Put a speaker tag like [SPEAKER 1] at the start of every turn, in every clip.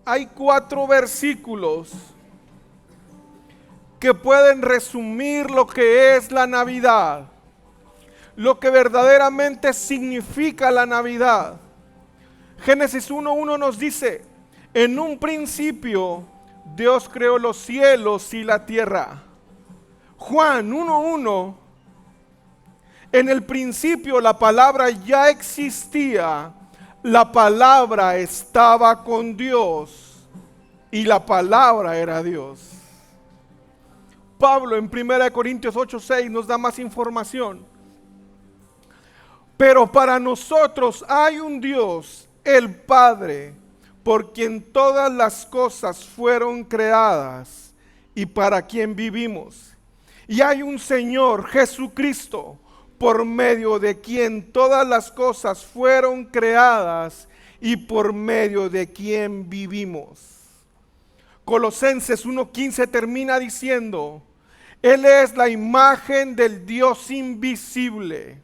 [SPEAKER 1] hay 4 versículos que pueden resumir lo que es la Navidad, lo que verdaderamente significa la Navidad. Génesis 1:1 nos dice, en un principio Dios creó los cielos y la tierra. Juan 1:1, en el principio la palabra ya existía, la palabra estaba con Dios y la palabra era Dios. Pablo en 1 Corintios 8:6 nos da más información. Pero para nosotros hay un Dios, el Padre, por quien todas las cosas fueron creadas y para quien vivimos. Y hay un Señor, Jesucristo, por medio de quien todas las cosas fueron creadas y por medio de quien vivimos. Colosenses 1:15 termina diciendo, Él es la imagen del Dios invisible,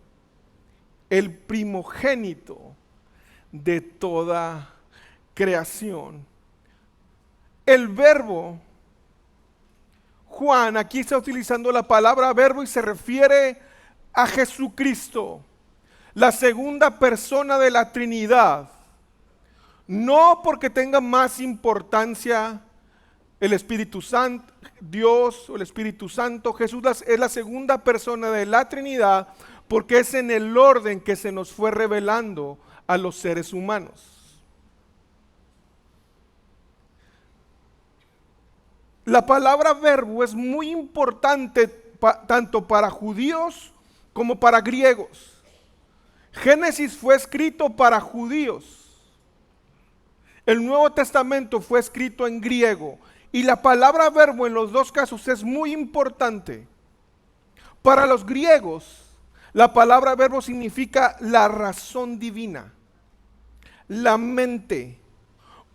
[SPEAKER 1] el primogénito de toda creación. El verbo, Juan aquí está utilizando la palabra verbo y se refiere a Jesucristo, la segunda persona de la Trinidad. No porque tenga más importancia el Espíritu Santo, Dios o el Espíritu Santo. Jesús es la segunda persona de la Trinidad porque es en el orden que se nos fue revelando a los seres humanos. La palabra verbo es muy importante tanto para judíos como para griegos. Génesis fue escrito para judíos. El Nuevo Testamento fue escrito en griego. Y la palabra verbo en los dos casos es muy importante. Para los griegos, la palabra verbo significa la razón divina, la mente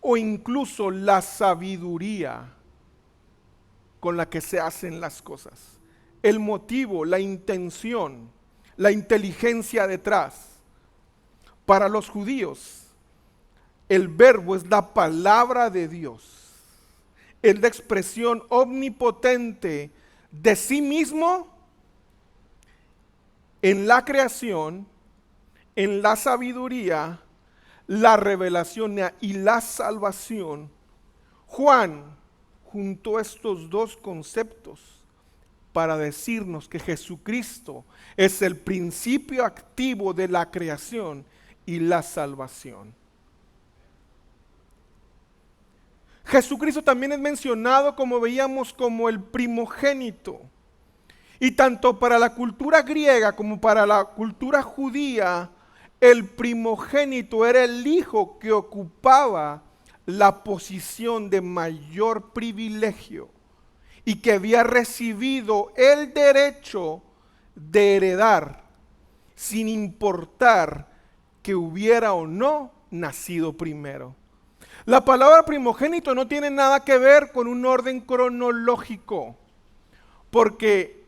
[SPEAKER 1] o incluso la sabiduría con la que se hacen las cosas. El motivo, la intención, la inteligencia detrás. Para los judíos, el verbo es la palabra de Dios. Es la expresión omnipotente de sí mismo en la creación, en la sabiduría, la revelación y la salvación. Juan juntó estos dos conceptos para decirnos que Jesucristo es el principio activo de la creación y la salvación. Jesucristo también es mencionado, como veíamos, como el primogénito. Y tanto para la cultura griega como para la cultura judía, el primogénito era el hijo que ocupaba la posición de mayor privilegio y que había recibido el derecho de heredar sin importar que hubiera o no nacido primero. La palabra primogénito no tiene nada que ver con un orden cronológico, porque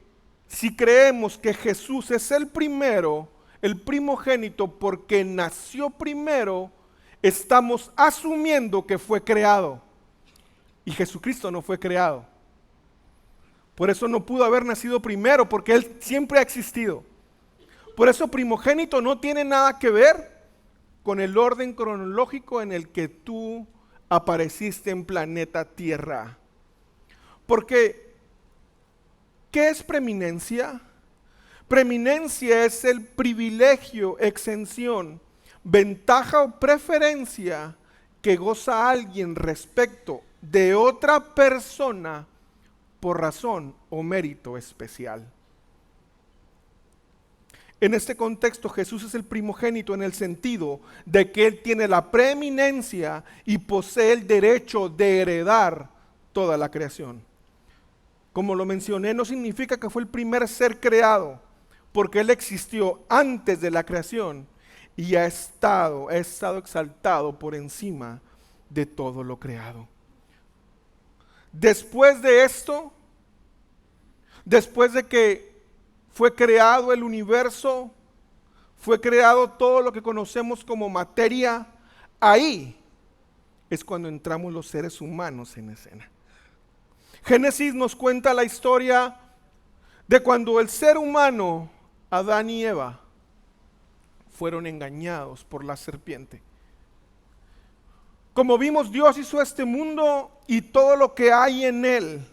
[SPEAKER 1] si creemos que Jesús es el primero, el primogénito porque nació primero, estamos asumiendo que fue creado. Y Jesucristo no fue creado. Por eso no pudo haber nacido primero, porque Él siempre ha existido. Por eso primogénito no tiene nada que ver con el orden cronológico en el que tú apareciste en planeta Tierra. Porque, ¿qué es preeminencia? Preeminencia es el privilegio, exención, ventaja o preferencia que goza alguien respecto de otra persona por razón o mérito especial. En este contexto, Jesús es el primogénito en el sentido de que Él tiene la preeminencia y posee el derecho de heredar toda la creación. Como lo mencioné, no significa que fue el primer ser creado, porque Él existió antes de la creación y ha estado exaltado por encima de todo lo creado. Después de esto, después de que fue creado el universo, fue creado todo lo que conocemos como materia, ahí es cuando entramos los seres humanos en escena. Génesis nos cuenta la historia de cuando el ser humano, Adán y Eva, fueron engañados por la serpiente. Como vimos, Dios hizo este mundo y todo lo que hay en él.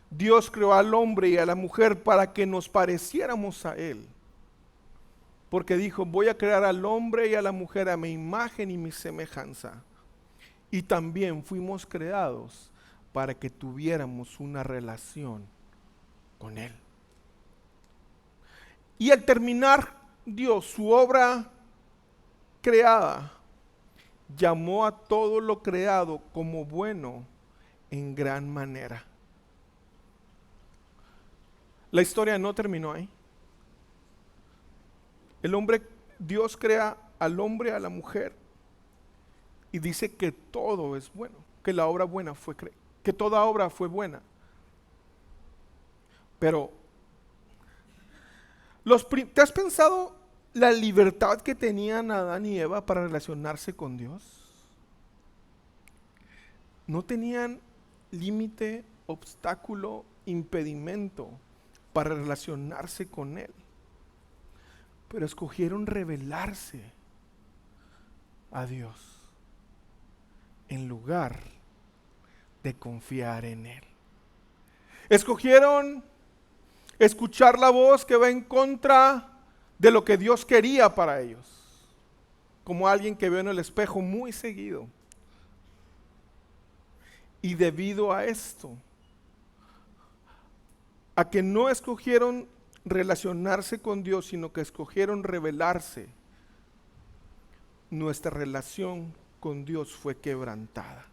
[SPEAKER 1] Dios creó al hombre y a la mujer para que nos pareciéramos a él. Porque dijo, voy a crear al hombre y a la mujer a mi imagen y mi semejanza. Y también fuimos creados para que tuviéramos una relación con él. Y al terminar Dios su obra creada, llamó a todo lo creado como bueno en gran manera. La historia no terminó ahí. Dios crea al hombre y a la mujer y dice que todo es bueno, que la obra buena que toda obra fue buena. Pero ¿te has pensado la libertad que tenían Adán y Eva para relacionarse con Dios? No tenían límite, obstáculo, impedimento para relacionarse con Él. Pero escogieron rebelarse a Dios en lugar de confiar en Él. Escogieron escuchar la voz que va en contra de lo que Dios quería para ellos, como alguien que veo en el espejo muy seguido. Y debido a esto, a que no escogieron relacionarse con Dios, sino que escogieron rebelarse, nuestra relación con Dios fue quebrantada.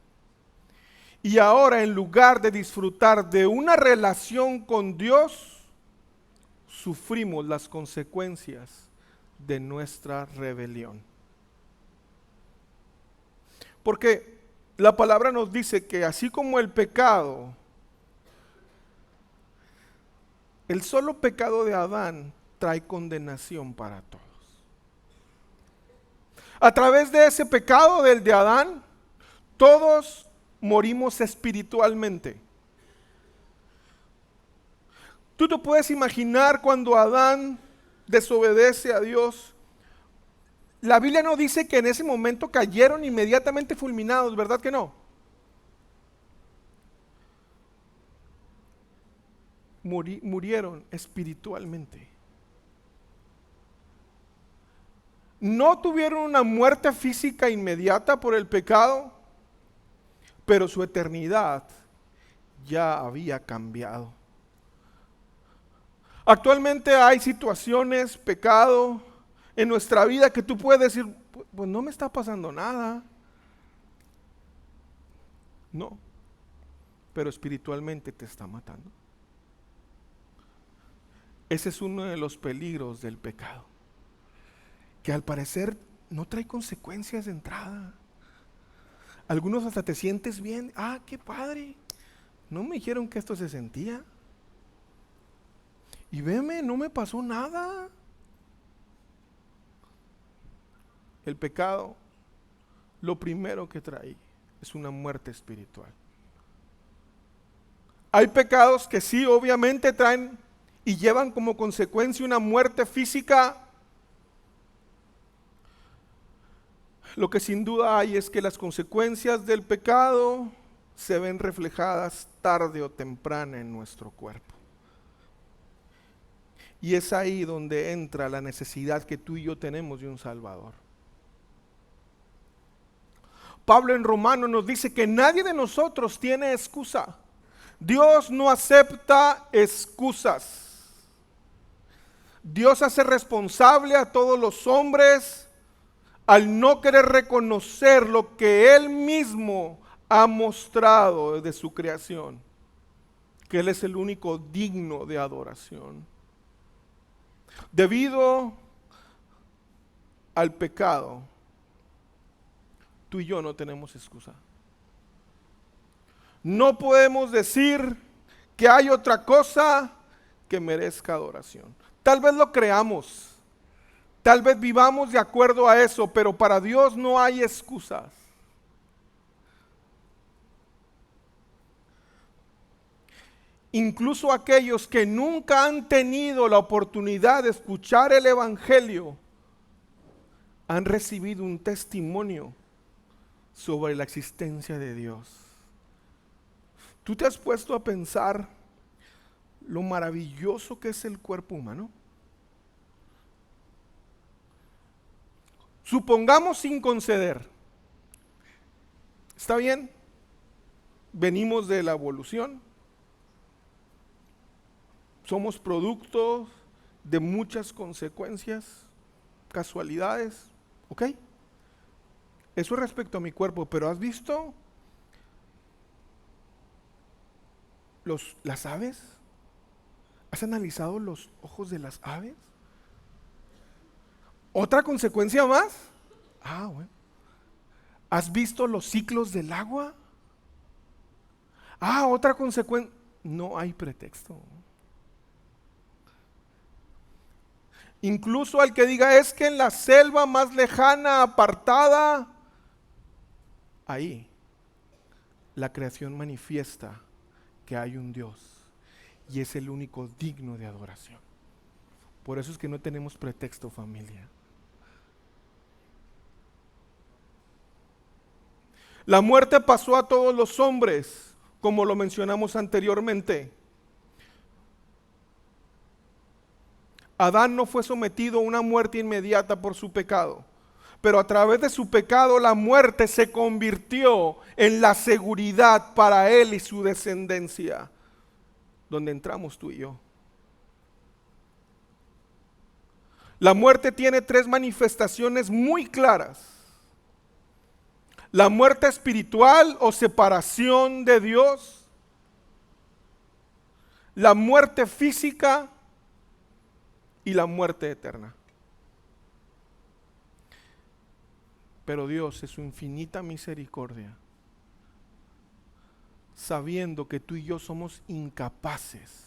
[SPEAKER 1] Y ahora, en lugar de disfrutar de una relación con Dios, sufrimos las consecuencias de nuestra rebelión. Porque la palabra nos dice que así como el pecado, el solo pecado de Adán trae condenación para todos. A través de ese pecado del de Adán, todos morimos espiritualmente. Tú te puedes imaginar cuando Adán desobedece a Dios. La Biblia no dice que en ese momento cayeron inmediatamente fulminados, ¿verdad que no? Murieron espiritualmente. No tuvieron una muerte física inmediata por el pecado, pero su eternidad ya había cambiado. Actualmente hay situaciones, pecado en nuestra vida que tú puedes decir, pues no me está pasando nada. No, pero espiritualmente te está matando. Ese es uno de los peligros del pecado, que al parecer no trae consecuencias de entrada. Algunos hasta te sientes bien, qué padre, no me dijeron que esto se sentía. Y veme, no me pasó nada. El pecado, lo primero que trae es una muerte espiritual. Hay pecados que sí, obviamente traen y llevan como consecuencia una muerte física. Lo que sin duda hay es que las consecuencias del pecado se ven reflejadas tarde o temprano en nuestro cuerpo. Y es ahí donde entra la necesidad que tú y yo tenemos de un Salvador. Pablo en Romanos nos dice que nadie de nosotros tiene excusa. Dios no acepta excusas. Dios hace responsable a todos los hombres al no querer reconocer lo que Él mismo ha mostrado desde su creación, que Él es el único digno de adoración. Debido al pecado, tú y yo no tenemos excusa. No podemos decir que hay otra cosa que merezca adoración. Tal vez lo creamos, tal vez vivamos de acuerdo a eso, pero para Dios no hay excusas. incluso aquellos que nunca han tenido la oportunidad de escuchar el Evangelio, han recibido un testimonio sobre la existencia de Dios. ¿Tú te has puesto a pensar lo maravilloso que es el cuerpo humano? Supongamos sin conceder, ¿está bien? Venimos de la evolución, somos producto de muchas consecuencias, casualidades, ¿ok? Eso es respecto a mi cuerpo, pero ¿has visto las aves? ¿Has analizado los ojos de las aves? ¿Otra consecuencia más? Bueno. ¿Has visto los ciclos del agua? Otra consecuencia. No hay pretexto. Incluso al que diga, es que en la selva más lejana, apartada, ahí la creación manifiesta que hay un Dios y es el único digno de adoración. Por eso es que no tenemos pretexto, familia. La muerte pasó a todos los hombres, como lo mencionamos anteriormente. Adán no fue sometido a una muerte inmediata por su pecado, pero a través de su pecado la muerte se convirtió en la seguridad para él y su descendencia, donde entramos tú y yo. La muerte tiene 3 manifestaciones muy claras. La muerte espiritual o separación de Dios, la muerte física y la muerte eterna. Pero Dios, en su infinita misericordia, sabiendo que tú y yo somos incapaces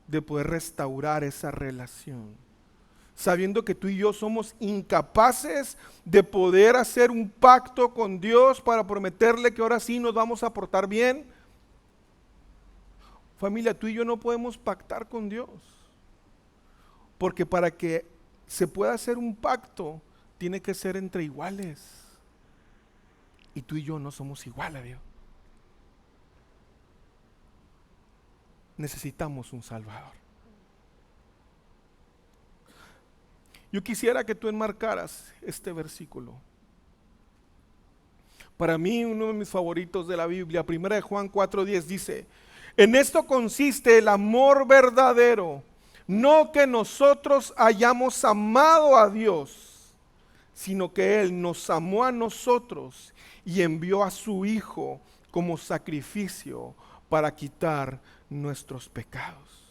[SPEAKER 1] de poder restaurar esa relación, sabiendo que tú y yo somos incapaces de poder hacer un pacto con Dios para prometerle que ahora sí nos vamos a portar bien. Familia, tú y yo no podemos pactar con Dios, porque para que se pueda hacer un pacto, tiene que ser entre iguales. Y tú y yo no somos igual a Dios. Necesitamos un Salvador. Yo quisiera que tú enmarcaras este versículo. Para mí, uno de mis favoritos de la Biblia, 1 Juan 4:10 dice, en esto consiste el amor verdadero, no que nosotros hayamos amado a Dios, sino que Él nos amó a nosotros y envió a su Hijo como sacrificio para quitar nuestros pecados.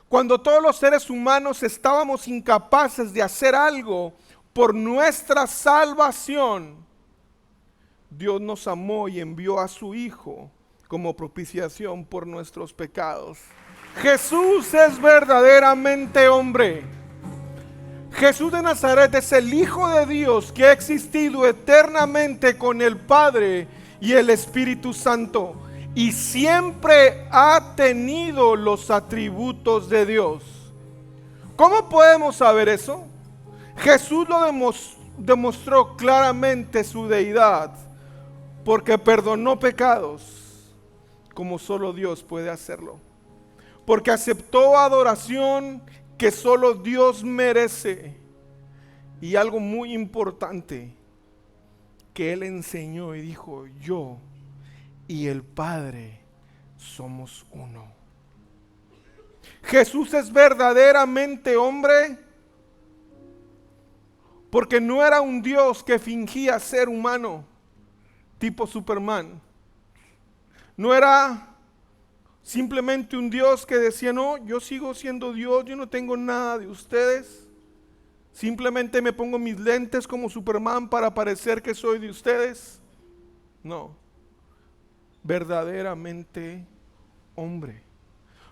[SPEAKER 1] Cuando todos los seres humanos estábamos incapaces de hacer algo por nuestra salvación, Dios nos amó y envió a su Hijo como propiciación por nuestros pecados. Jesús es verdaderamente hombre. Jesús de Nazaret es el Hijo de Dios que ha existido eternamente con el Padre y el Espíritu Santo. Y siempre ha tenido los atributos de Dios. ¿Cómo podemos saber eso? Jesús lo demostró claramente su deidad, porque perdonó pecados como solo Dios puede hacerlo. Porque aceptó adoración que solo Dios merece. Y algo muy importante que Él enseñó y dijo, yo y el Padre somos uno. Jesús es verdaderamente hombre porque no era un Dios que fingía ser humano, tipo Superman. No era simplemente un Dios que decía, no, yo sigo siendo Dios, yo no tengo nada de ustedes. Simplemente me pongo mis lentes como Superman para parecer que soy de ustedes. No. Verdaderamente hombre.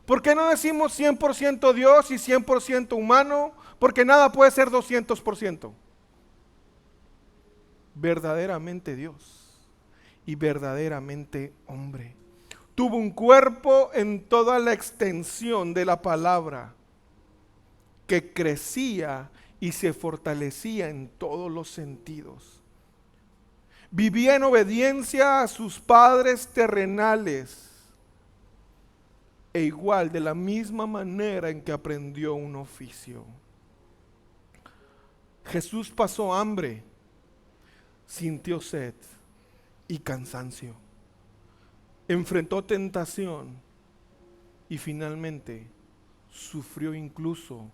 [SPEAKER 1] ¿Por qué no decimos 100% Dios y 100% humano? Porque nada puede ser 200%. Verdaderamente Dios y verdaderamente hombre. tuvo un cuerpo en toda la extensión de la palabra, que crecía y se fortalecía en todos los sentidos. Vivía en obediencia a sus padres terrenales, e igual de la misma manera en que aprendió un oficio. Jesús pasó hambre, sintió sed y cansancio, enfrentó tentación y finalmente sufrió incluso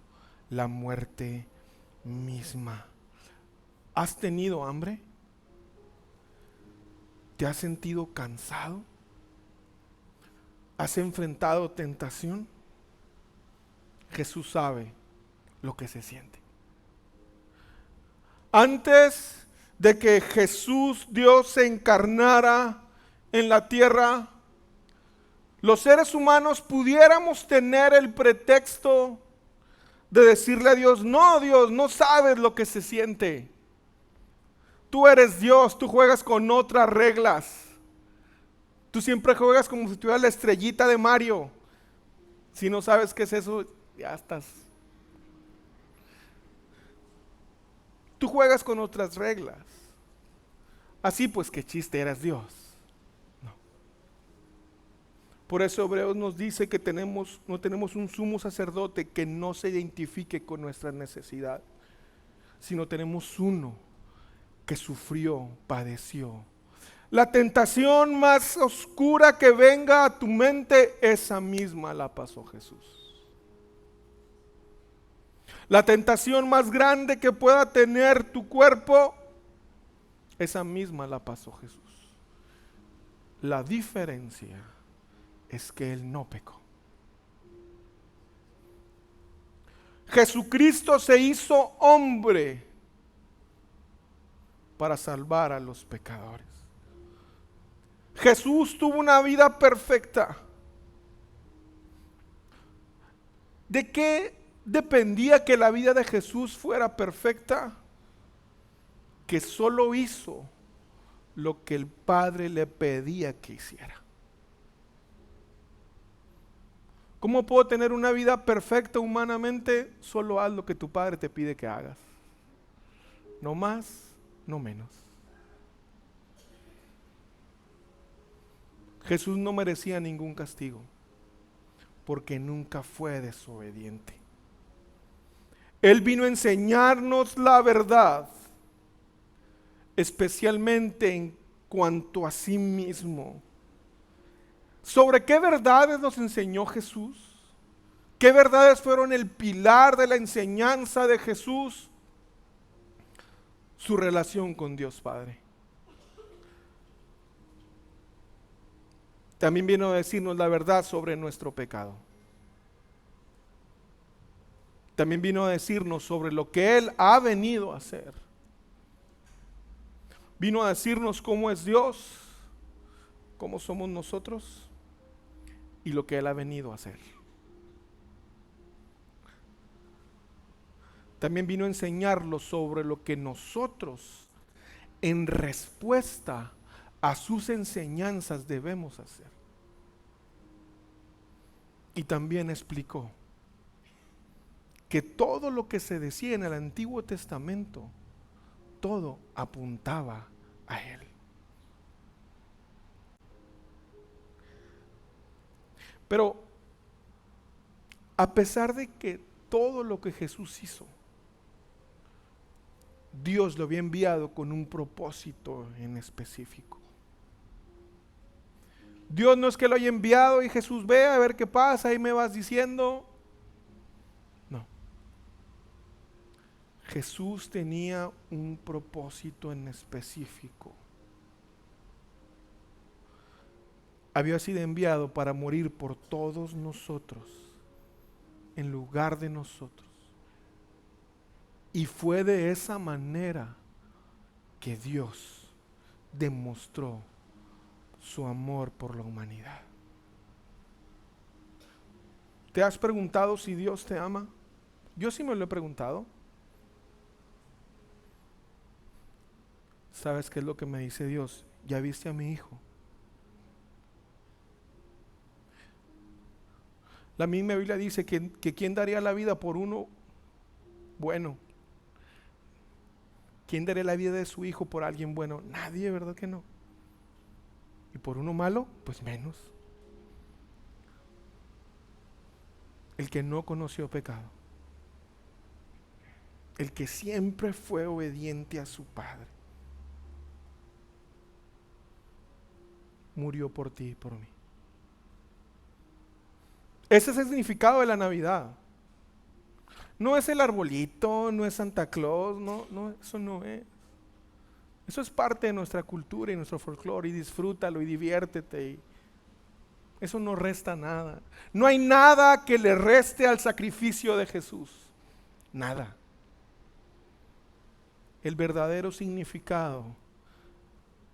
[SPEAKER 1] la muerte misma. ¿Has tenido hambre? ¿Te has sentido cansado? ¿Has enfrentado tentación? Jesús sabe lo que se siente. Antes de que Jesús, Dios, se encarnara en la tierra, los seres humanos pudiéramos tener el pretexto de decirle a Dios, no sabes lo que se siente. Tú eres Dios, tú juegas con otras reglas. Tú siempre juegas como si tuvieras la estrellita de Mario. Si no sabes qué es eso, ya estás. Tú juegas con otras reglas. Así pues, qué chiste, eres Dios. No. Por eso Hebreos nos dice que no tenemos un sumo sacerdote que no se identifique con nuestra necesidad, sino tenemos uno que sufrió, padeció. La tentación más oscura que venga a tu mente, esa misma la pasó Jesús. La tentación más grande que pueda tener tu cuerpo, esa misma la pasó Jesús. La diferencia es que Él no pecó. Jesucristo se hizo hombre para salvar a los pecadores. Jesús tuvo una vida perfecta. ¿De qué dependía que la vida de Jesús fuera perfecta? Que solo hizo lo que el Padre le pedía que hiciera. ¿Cómo puedo tener una vida perfecta humanamente? Solo haz lo que tu Padre te pide que hagas. No más, no menos. Jesús no merecía ningún castigo, porque nunca fue desobediente. Él vino a enseñarnos la verdad, especialmente en cuanto a sí mismo. ¿Sobre qué verdades nos enseñó Jesús? ¿Qué verdades fueron el pilar de la enseñanza de Jesús? Su relación con Dios Padre. También vino a decirnos la verdad sobre nuestro pecado. También vino a decirnos sobre lo que Él ha venido a hacer. Vino a decirnos cómo es Dios, cómo somos nosotros y lo que Él ha venido a hacer. También vino a enseñarnos sobre lo que nosotros, en respuesta a sus enseñanzas, debemos hacer. Y también explicó que todo lo que se decía en el Antiguo Testamento, todo apuntaba a Él. Pero a pesar de que todo lo que Jesús hizo, Dios lo había enviado con un propósito en específico. Dios no es que lo haya enviado y Jesús ve a ver qué pasa y me vas diciendo. No. Jesús tenía un propósito en específico. Había sido enviado para morir por todos nosotros, en lugar de nosotros. Y fue de esa manera que Dios demostró su amor por la humanidad. ¿Te has preguntado si Dios te ama? Yo sí me lo he preguntado. ¿Sabes qué es lo que me dice Dios? ¿Ya viste a mi hijo? La misma Biblia dice que ¿quién daría la vida por uno bueno? ¿Quién daría la vida de su hijo por alguien bueno? Nadie, ¿verdad que no? Y por uno malo, pues menos. El que no conoció pecado, el que siempre fue obediente a su Padre, murió por ti y por mí. Ese es el significado de la Navidad. No es el arbolito, no es Santa Claus, no, eso no es. Eso es parte de nuestra cultura y nuestro folclore, y disfrútalo y diviértete. Eso no resta nada. No hay nada que le reste al sacrificio de Jesús. Nada. El verdadero significado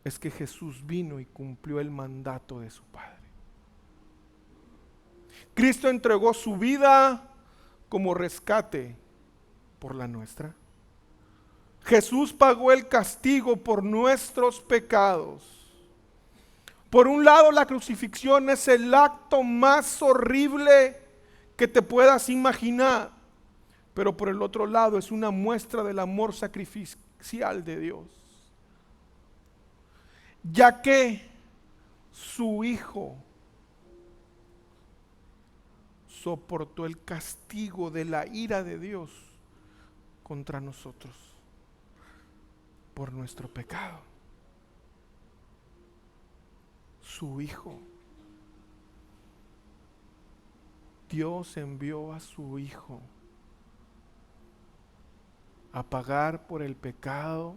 [SPEAKER 1] es que Jesús vino y cumplió el mandato de su Padre. Cristo entregó su vida como rescate por la nuestra. Jesús pagó el castigo por nuestros pecados. Por un lado, la crucifixión es el acto más horrible que te puedas imaginar, pero por el otro lado es una muestra del amor sacrificial de Dios, ya que su Hijo soportó el castigo de la ira de Dios contra nosotros por nuestro pecado. Su Hijo. Dios envió a su Hijo a pagar por el pecado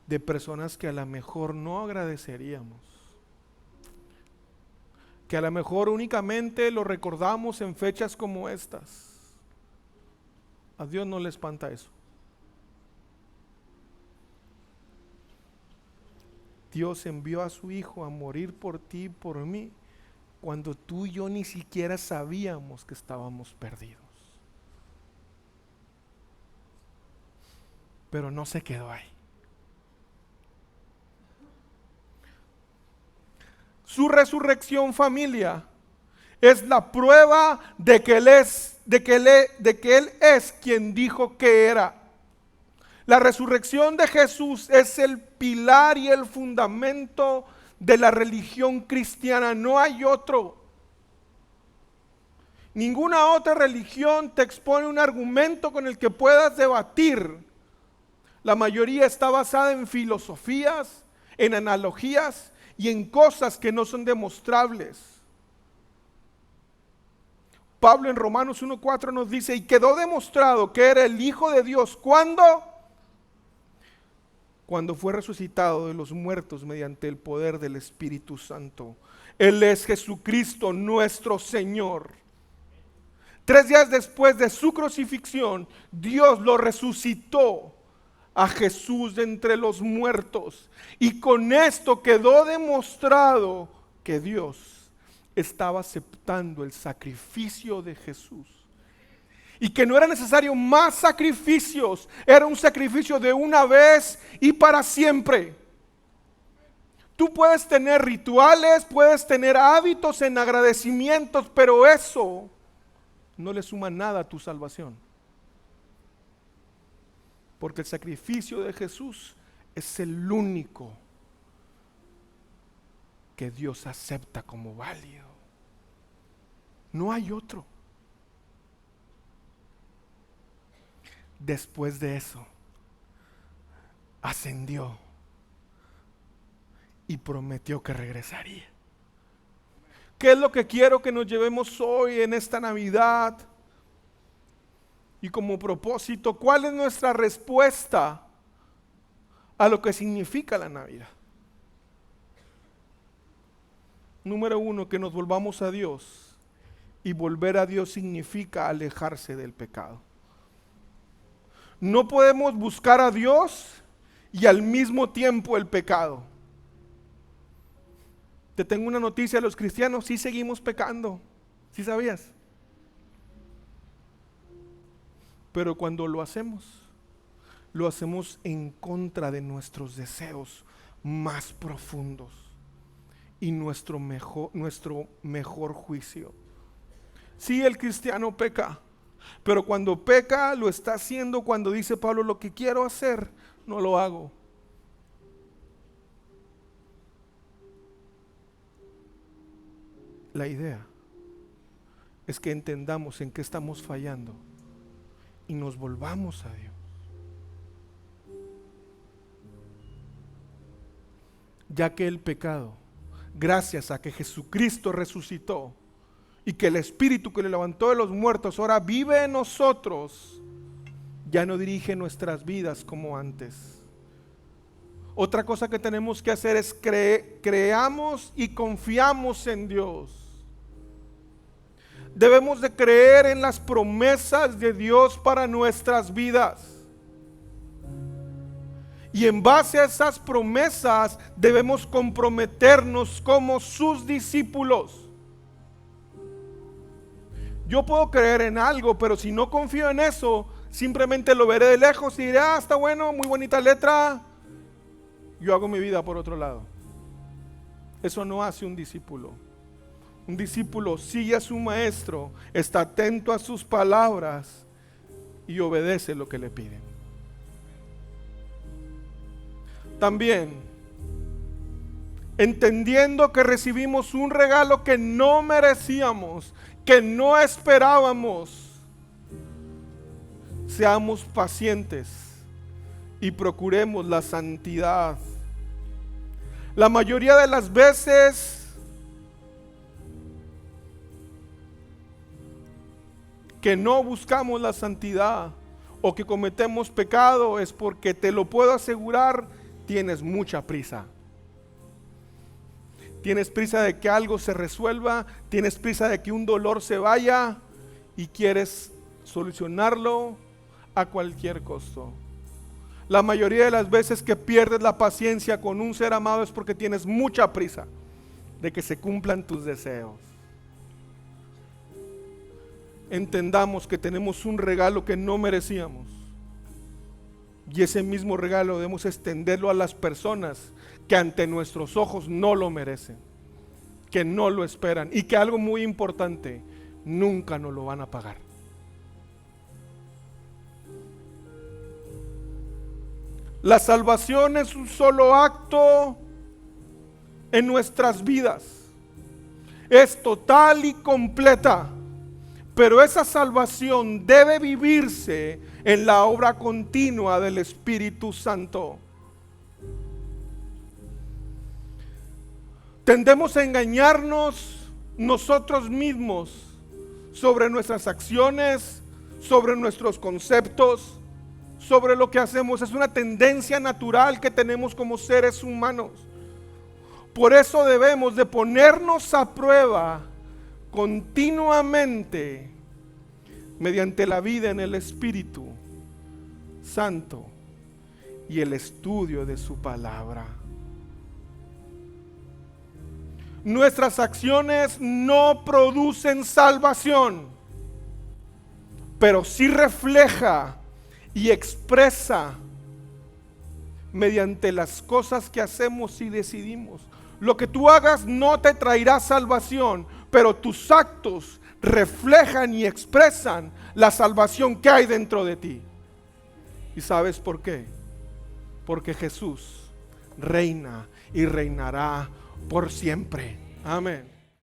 [SPEAKER 1] de personas que a lo mejor no agradeceríamos, que a lo mejor únicamente lo recordamos en fechas como estas. A Dios no le espanta eso. Dios envió a su Hijo a morir por ti y por mí, cuando tú y yo ni siquiera sabíamos que estábamos perdidos. Pero no se quedó ahí. Su resurrección, familia, es la prueba de que Él es quien dijo que era. La resurrección de Jesús es el pilar y el fundamento de la religión cristiana. No hay otro. Ninguna otra religión te expone un argumento con el que puedas debatir. La mayoría está basada en filosofías, en analogías y en cosas que no son demostrables. Pablo en Romanos 1:4 nos dice: y quedó demostrado que era el Hijo de Dios. ¿Cuándo? Cuando fue resucitado de los muertos mediante el poder del Espíritu Santo. Él es Jesucristo nuestro Señor. 3 días después de su crucifixión, Dios lo resucitó a Jesús de entre los muertos. Y con esto quedó demostrado que Dios estaba aceptando el sacrificio de Jesús. Y que no era necesario más sacrificios, era un sacrificio de una vez y para siempre. Tú puedes tener rituales, puedes tener hábitos en agradecimientos, pero eso no le suma nada a tu salvación. Porque el sacrificio de Jesús es el único que Dios acepta como válido. No hay otro. Después de eso, ascendió y prometió que regresaría. ¿Qué es lo que quiero que nos llevemos hoy en esta Navidad? Y como propósito, ¿cuál es nuestra respuesta a lo que significa la Navidad? Número 1, que nos volvamos a Dios. Y volver a Dios significa alejarse del pecado. No podemos buscar a Dios y al mismo tiempo el pecado. Te tengo una noticia: los cristianos sí seguimos pecando. ¿Sí sabías? Pero cuando lo hacemos en contra de nuestros deseos más profundos y nuestro mejor juicio. Sí, el cristiano peca, pero cuando peca lo está haciendo cuando dice Pablo, lo que quiero hacer, no lo hago. La idea es que entendamos en qué estamos fallando y nos volvamos a Dios. Ya que el pecado, gracias a que Jesucristo resucitó y que el Espíritu que le levantó de los muertos ahora vive en nosotros, ya no dirige nuestras vidas como antes. Otra cosa que tenemos que hacer es creamos y confiamos en Dios. Debemos de creer en las promesas de Dios para nuestras vidas. Y en base a esas promesas debemos comprometernos como sus discípulos. Yo puedo creer en algo, pero si no confío en eso, simplemente lo veré de lejos y diré, está bueno, muy bonita letra. Yo hago mi vida por otro lado. Eso no hace un discípulo. Un discípulo sigue a su maestro, está atento a sus palabras y obedece lo que le piden. También, entendiendo que recibimos un regalo que no merecíamos, que no esperábamos, seamos pacientes y procuremos la santidad. La mayoría de las veces que no buscamos la santidad o que cometemos pecado es porque, te lo puedo asegurar, tienes mucha prisa. Tienes prisa de que algo se resuelva, tienes prisa de que un dolor se vaya y quieres solucionarlo a cualquier costo. La mayoría de las veces que pierdes la paciencia con un ser amado es porque tienes mucha prisa de que se cumplan tus deseos. Entendamos que tenemos un regalo que no merecíamos. Y ese mismo regalo debemos extenderlo a las personas que ante nuestros ojos no lo merecen, que no lo esperan y que, algo muy importante, nunca nos lo van a pagar. La salvación es un solo acto en nuestras vidas. Es total y completa. Pero esa salvación debe vivirse en la obra continua del Espíritu Santo. Tendemos a engañarnos nosotros mismos sobre nuestras acciones, sobre nuestros conceptos, sobre lo que hacemos. Es una tendencia natural que tenemos como seres humanos. Por eso debemos de ponernos a prueba continuamente mediante la vida en el Espíritu Santo y el estudio de su palabra. Nuestras acciones no producen salvación, pero sí refleja y expresa mediante las cosas que hacemos y decidimos. Lo que tú hagas no te traerá salvación, pero tus actos reflejan y expresan la salvación que hay dentro de ti. ¿Y sabes por qué? Porque Jesús reina y reinará por siempre. Amén.